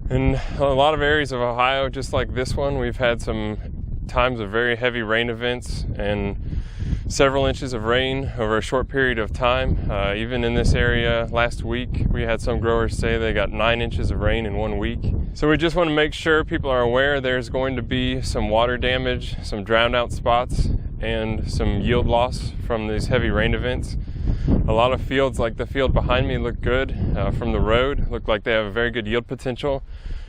In a lot of areas of Ohio, just like this one, we've had some times of very heavy rain events and several inches of rain over a short period of time. Even in this area last week, we had some growers say they got 9 inches of rain in 1 week. So we just want to make sure people are aware there's going to be some water damage, some drowned out spots, and some yield loss from these heavy rain events. A lot of fields, like the field behind me, look good from the road, look like they have a very good yield potential,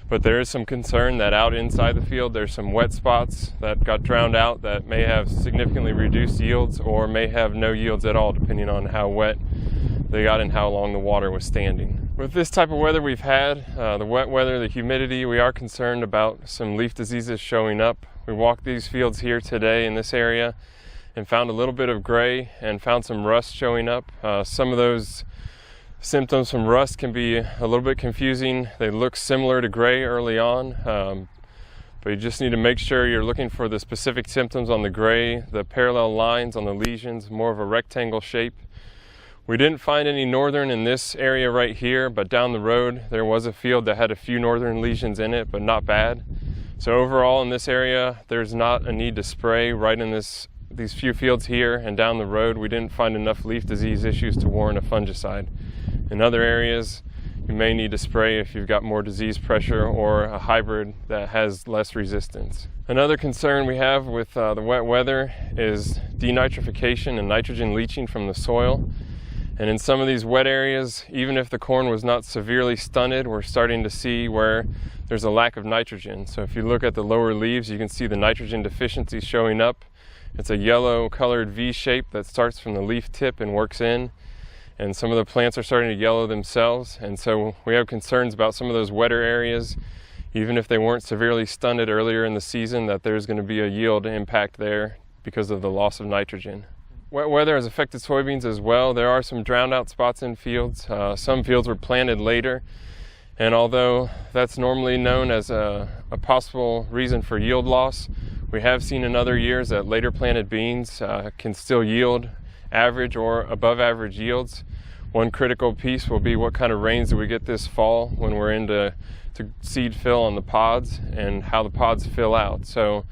but there is some concern that out inside the field there's some wet spots that got drowned out that may have significantly reduced yields or may have no yields at all, depending on how wet they got and how long the water was standing. With this type of weather we've had, the wet weather, the humidity, we are concerned about some leaf diseases showing up. We walked these fields here today in this area and found a little bit of gray and found some rust showing up. Some of those symptoms from rust can be a little bit confusing. They look similar to gray early on, but you just need to make sure you're looking for the specific symptoms on the gray, the parallel lines on the lesions, more of a rectangle shape. We didn't find any northern in this area right here, but down the road there was a field that had a few northern lesions in it, but not bad. So overall in this area, there's not a need to spray. Right in these few fields here and down the road, we didn't find enough leaf disease issues to warrant a fungicide. In other areas, you may need to spray if you've got more disease pressure or a hybrid that has less resistance. Another concern we have with the wet weather is denitrification and nitrogen leaching from the soil. And in some of these wet areas, even if the corn was not severely stunted, we're starting to see where there's a lack of nitrogen. So if you look at the lower leaves, you can see the nitrogen deficiency showing up. It's a yellow colored V shape that starts from the leaf tip and works in. And some of the plants are starting to yellow themselves. And so we have concerns about some of those wetter areas, even if they weren't severely stunted earlier in the season, that there's going to be a yield impact there because of the loss of nitrogen. Wet weather has affected soybeans as well. There are some drowned out spots in fields. Some fields were planted later, and although that's normally known as a possible reason for yield loss, we have seen in other years that later planted beans can still yield average or above average yields. One critical piece will be what kind of rains do we get this fall when we're into seed fill on the pods and how the pods fill out. So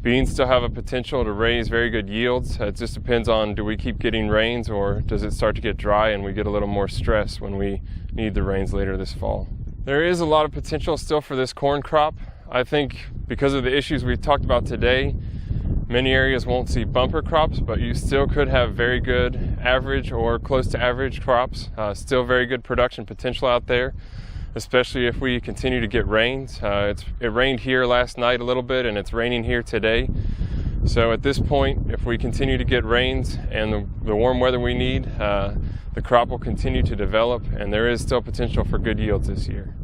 beans still have a potential to raise very good yields. It just depends on, do we keep getting rains or does it start to get dry and we get a little more stress when we need the rains later this fall. There is a lot of potential still for this corn crop. I think because of the issues we've talked about today, many areas won't see bumper crops, but you still could have very good average or close to average crops. Still very good production potential out there, especially if we continue to get rains. It rained here last night a little bit and it's raining here today. So at this point, if we continue to get rains and the warm weather we need, the crop will continue to develop and there is still potential for good yields this year.